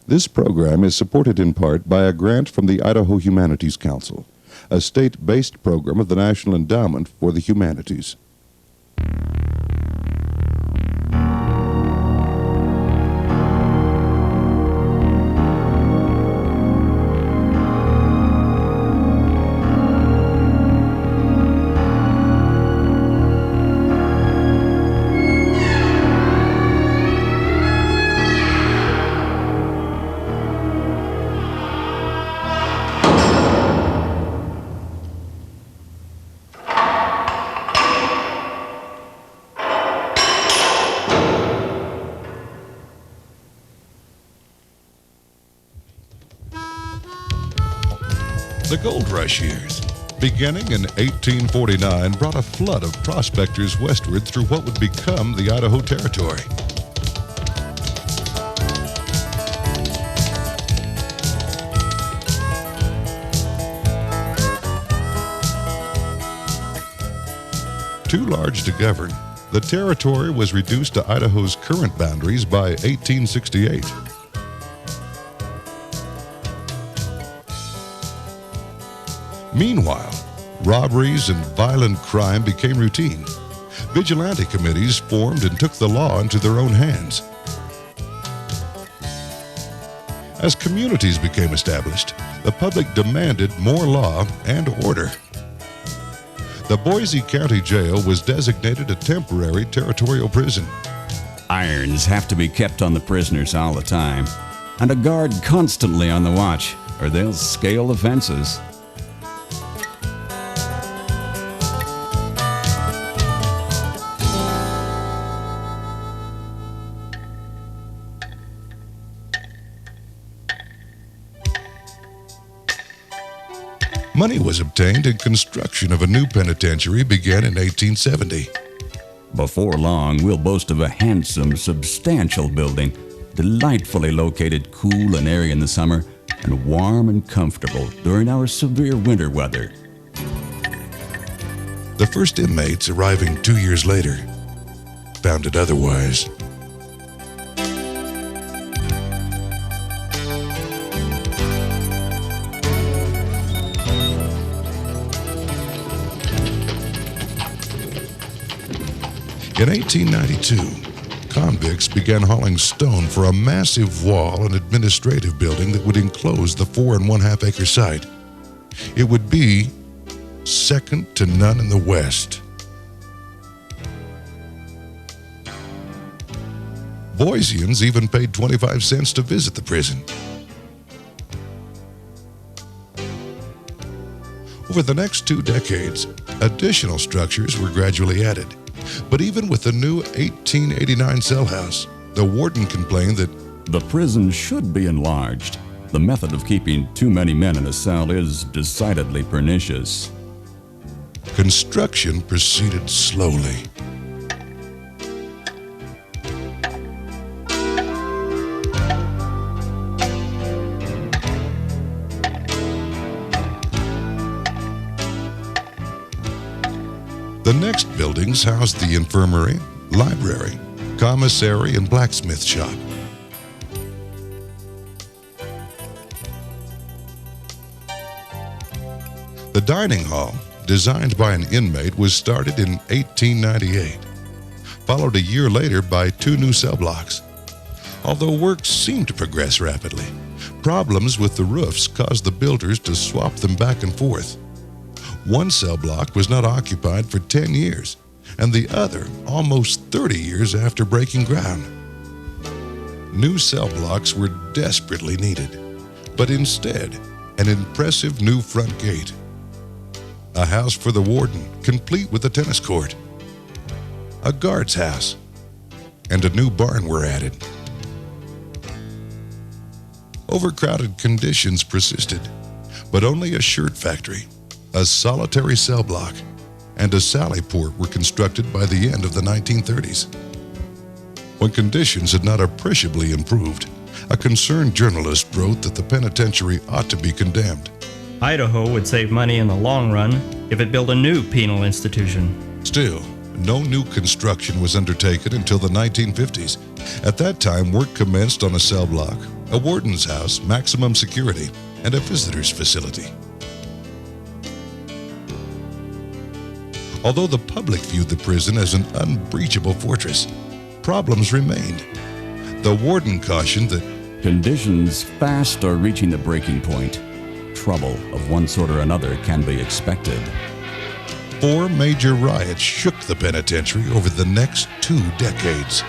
This program is supported in part by a grant from the Idaho Humanities Council, a state-based program of the National Endowment for the Humanities. The Gold Rush years, beginning in 1849, brought a flood of prospectors westward through what would become the Idaho Territory. Too large to govern, the territory was reduced to Idaho's current boundaries by 1868. Meanwhile, robberies and violent crime became routine. Vigilante committees formed and took the law into their own hands. As communities became established, the public demanded more law and order. The Boise County Jail was designated a temporary territorial prison. Irons have to be kept on the prisoners all the time, and a guard constantly on the watch, or they'll scale the fences. Money was obtained and construction of a new penitentiary began in 1870. Before long, we'll boast of a handsome, substantial building, delightfully located, cool and airy in the summer, and warm and comfortable during our severe winter weather. The first inmates arriving 2 years later found it otherwise. In 1892, convicts began hauling stone for a massive wall and administrative building that would enclose the 4 1/2 acre site. It would be second to none in the West. Boiseans even paid 25 cents to visit the prison. Over the next 2 decades, additional structures were gradually added. But even with the new 1889 cell house, the warden complained that the prison should be enlarged. The method of keeping too many men in a cell is decidedly pernicious. Construction proceeded slowly. The next buildings housed the infirmary, library, commissary, and blacksmith shop. The dining hall, designed by an inmate, was started in 1898, followed a year later by 2 new cell blocks. Although work seemed to progress rapidly, problems with the roofs caused the builders to swap them back and forth. One cell block was not occupied for 10 years, and the other almost 30 years after breaking ground. New cell blocks were desperately needed, but instead, an impressive new front gate, a house for the warden, complete with a tennis court, a guard's house, and a new barn were added. Overcrowded conditions persisted, but only a shirt factory, a solitary cell block, and a sally port were constructed by the end of the 1930s. When conditions had not appreciably improved, a concerned journalist wrote that the penitentiary ought to be condemned. Idaho would save money in the long run if it built a new penal institution. Still, no new construction was undertaken until the 1950s. At that time, work commenced on a cell block, a warden's house, maximum security, and a visitor's facility. Although the public viewed the prison as an unbreachable fortress, problems remained. The warden cautioned that Conditions fast are reaching the breaking point. Trouble of one sort or another can be expected. 4 major riots shook the penitentiary over the next 2 decades.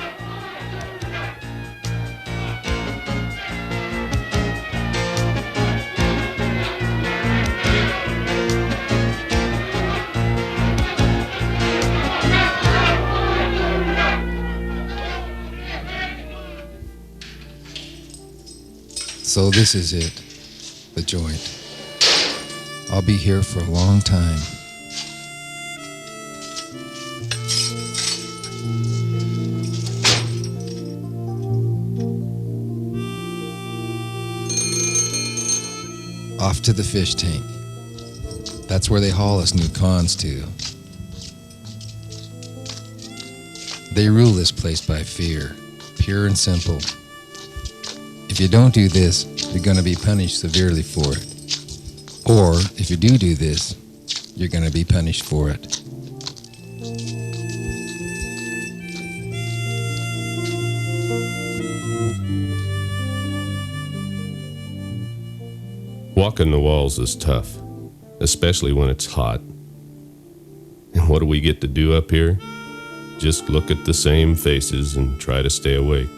So this is it, the joint. I'll be here for a long time. Off to the fish tank. That's where they haul us new cons to. They rule this place by fear, pure and simple. If you don't do this, you're going to be punished severely for it. Or, if you do this, you're going to be punished for it. Walking the walls is tough, especially when it's hot. And what do we get to do up here? Just look at the same faces and try to stay awake.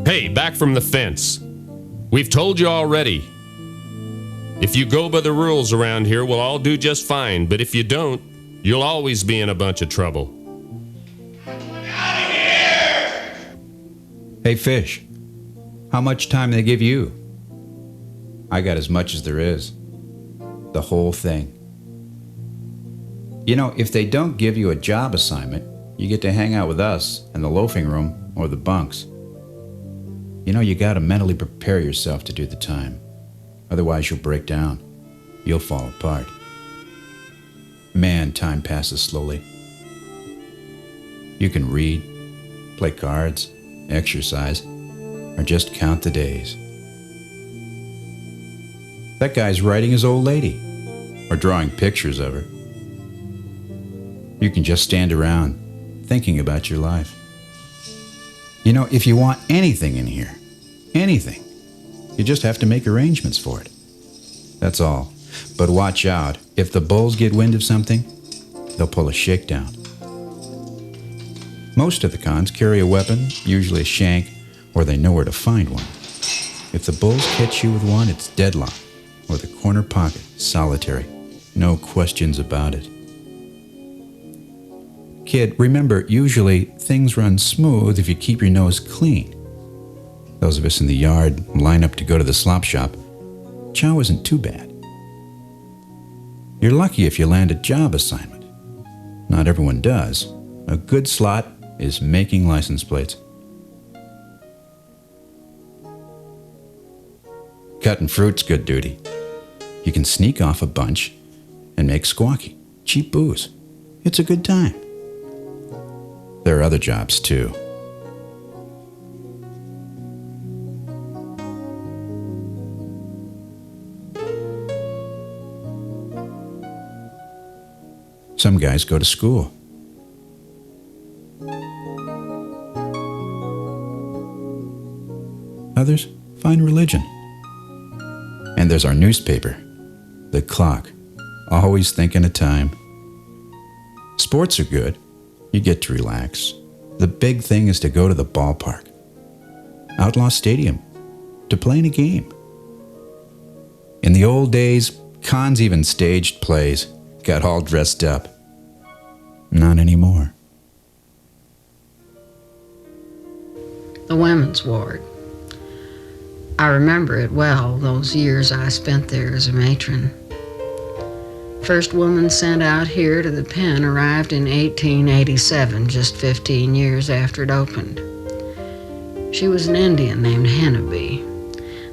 Hey, back from the fence. We've told you already. If you go by the rules around here, we'll all do just fine. But if you don't, you'll always be in a bunch of trouble. Hey, Fish, how much time they give you? I got as much as there is. The whole thing. You know, if they don't give you a job assignment, you get to hang out with us in the loafing room or the bunks. You know, you gotta mentally prepare yourself to do the time. Otherwise, you'll break down. You'll fall apart. Man, time passes slowly. You can read, play cards, exercise, or just count the days. That guy's writing his old lady, or drawing pictures of her. You can just stand around, thinking about your life. You know, if you want anything in here, anything, you just have to make arrangements for it. That's all. But watch out. If the bulls get wind of something, they'll pull a shakedown. Most of the cons carry a weapon, usually a shank, or they know where to find one. If the bulls catch you with one, it's deadlock, or the corner pocket, solitary. No questions about it. Kid, remember, usually things run smooth if you keep your nose clean. Those of us in the yard line up to go to the slop shop. Chow isn't too bad. You're lucky if you land a job assignment. Not everyone does. A good slot is making license plates. Cutting fruit's good duty. You can sneak off a bunch and make squawky, cheap booze. It's a good time. There are other jobs too. Some guys go to school. Others find religion. And there's our newspaper, The Clock, always thinking of time. Sports are good. You get to relax. The big thing is to go to the ballpark, Outlaw Stadium, to play in a game. In the old days, cons even staged plays, got all dressed up. Not anymore. The women's ward. I remember it well, those years I spent there as a matron. First woman sent out here to the pen arrived in 1887, just 15 years after it opened. She was an Indian named Hannibee.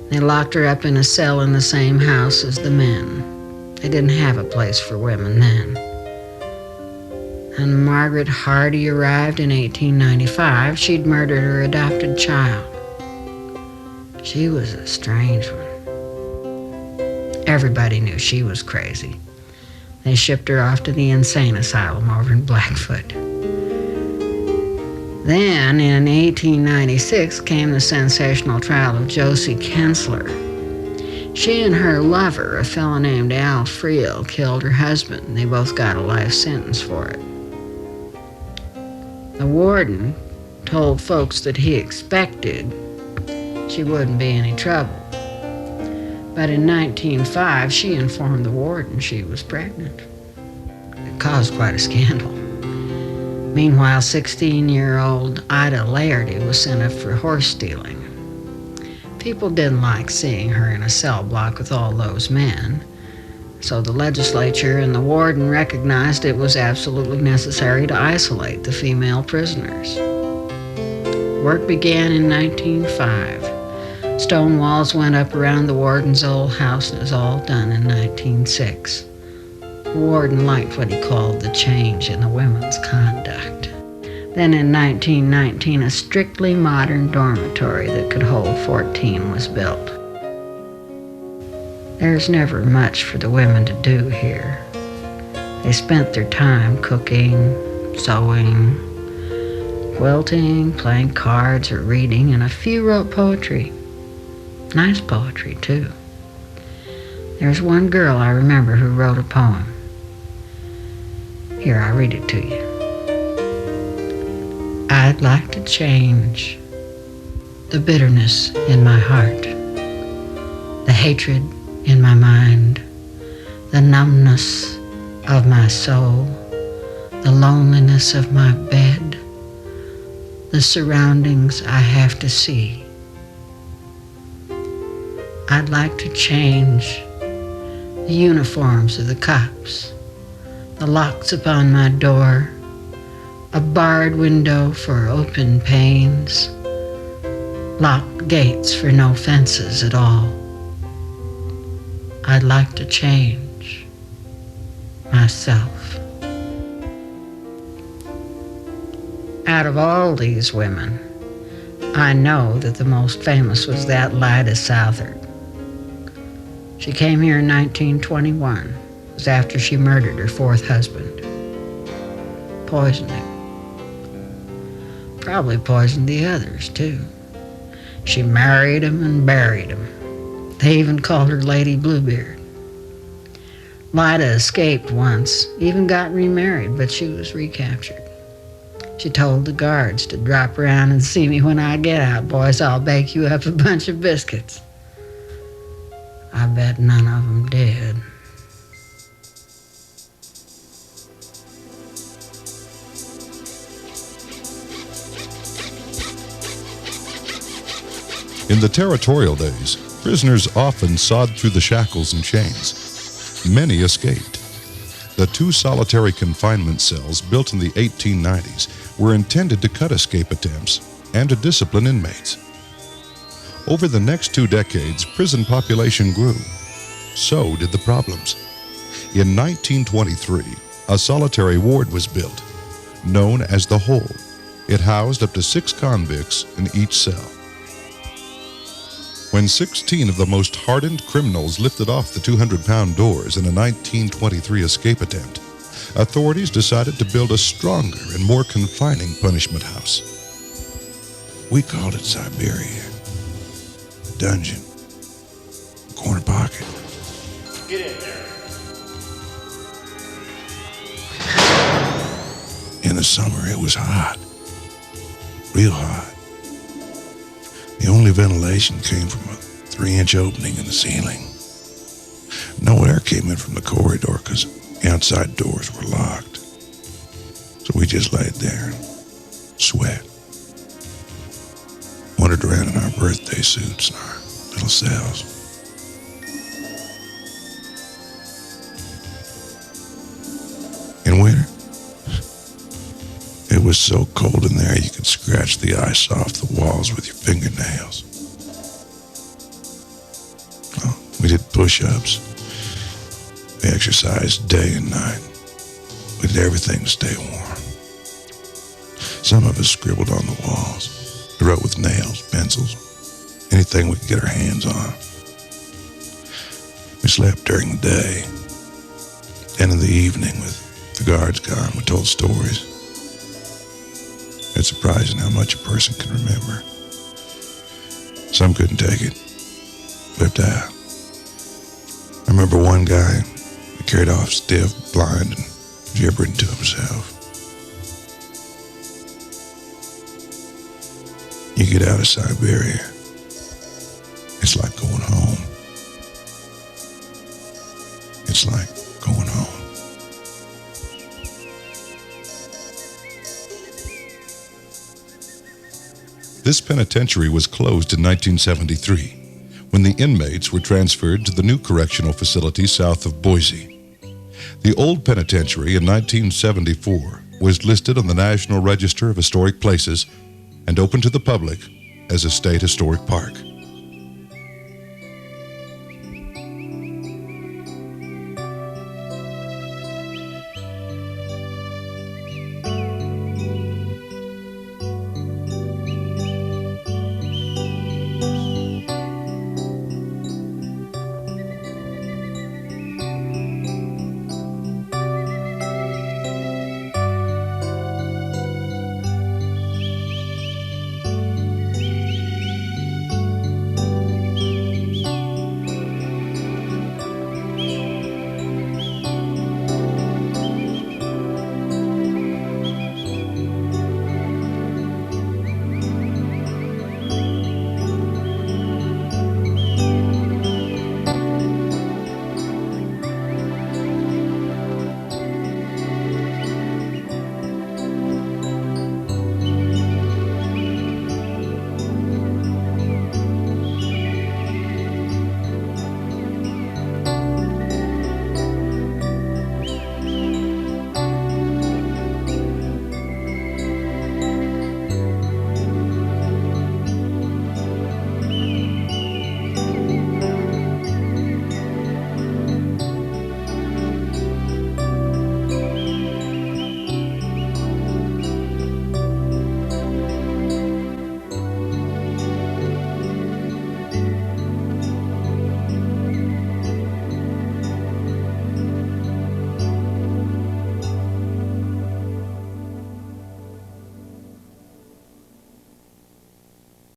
They locked her up in a cell in the same house as the men. They didn't have a place for women then. When Margaret Hardy arrived in 1895, she'd murdered her adopted child. She was a strange one. Everybody knew she was crazy. They shipped her off to the insane asylum over in Blackfoot. Then, in 1896, came the sensational trial of Josie Kensler. She and her lover, a fellow named Al Friel, killed her husband. They both got a life sentence for it. The warden told folks that he expected she wouldn't be any trouble. But in 1905, she informed the warden she was pregnant. It caused quite a scandal. Meanwhile, 16-year-old Ida Laerty was sent up for horse stealing. People didn't like seeing her in a cell block with all those men, so the legislature and the warden recognized it was absolutely necessary to isolate the female prisoners. Work began in 1905. Stone walls went up around the warden's old house, and it was all done in 1906. The warden liked what he called the change in the women's conduct. Then in 1919, a strictly modern dormitory that could hold 14 was built. There's never much for the women to do here. They spent their time cooking, sewing, quilting, playing cards, or reading, and a few wrote poetry. Nice poetry, too. There's one girl I remember who wrote a poem. Here, I'll read it to you. I'd like to change the bitterness in my heart, the hatred in my mind, the numbness of my soul, the loneliness of my bed, the surroundings I have to see. I'd like to change the uniforms of the cops, the locks upon my door, a barred window for open panes, locked gates for no fences at all. I'd like to change myself. Out of all these women, I know that the most famous was that Lida Southard. She came here in 1921. It was after she murdered her fourth husband. Poisoning. Probably poisoned the others, too. She married him and buried him. They even called her Lady Bluebeard. Lida escaped once, even got remarried, but she was recaptured. She told the guards to drop around and see me when I get out, boys. I'll bake you up a bunch of biscuits. I bet none of them did. In the territorial days, prisoners often sawed through the shackles and chains. Many escaped. The 2 solitary confinement cells built in the 1890s were intended to cut escape attempts and to discipline inmates. Over the next 2 decades, prison population grew. So did the problems. In 1923, a solitary ward was built, known as the Hole. It housed up to 6 convicts in each cell. When 16 of the most hardened criminals lifted off the 200-pound doors in a 1923 escape attempt, authorities decided to build a stronger and more confining punishment house. We called it Siberia. The dungeon. Corner pocket. Get in there. In the summer, it was hot. Real hot. The only ventilation came from a 3-inch opening in the ceiling. No air came in from the corridor because the outside doors were locked. So we just laid there and sweat. Wandered around in our birthday suits and our little cells. In winter, it was so cold in there you could scratch the ice off the walls with your fingernails. We did push-ups, We exercised day and night. We did everything to stay warm. Some of us scribbled on the walls. We wrote with nails, pencils, anything we could get our hands on. We slept during the day. And in the evening, with the guards gone, we told stories. It's surprising how much a person can remember. Some couldn't take it. Flipped out. I remember one guy who carried off stiff, blind, and gibbering to himself. You get out of Siberia, it's like going home. It's like going home. This penitentiary was closed in 1973 when the inmates were transferred to the new correctional facility south of Boise. The old penitentiary in 1974 was listed on the National Register of Historic Places and opened to the public as a state historic park.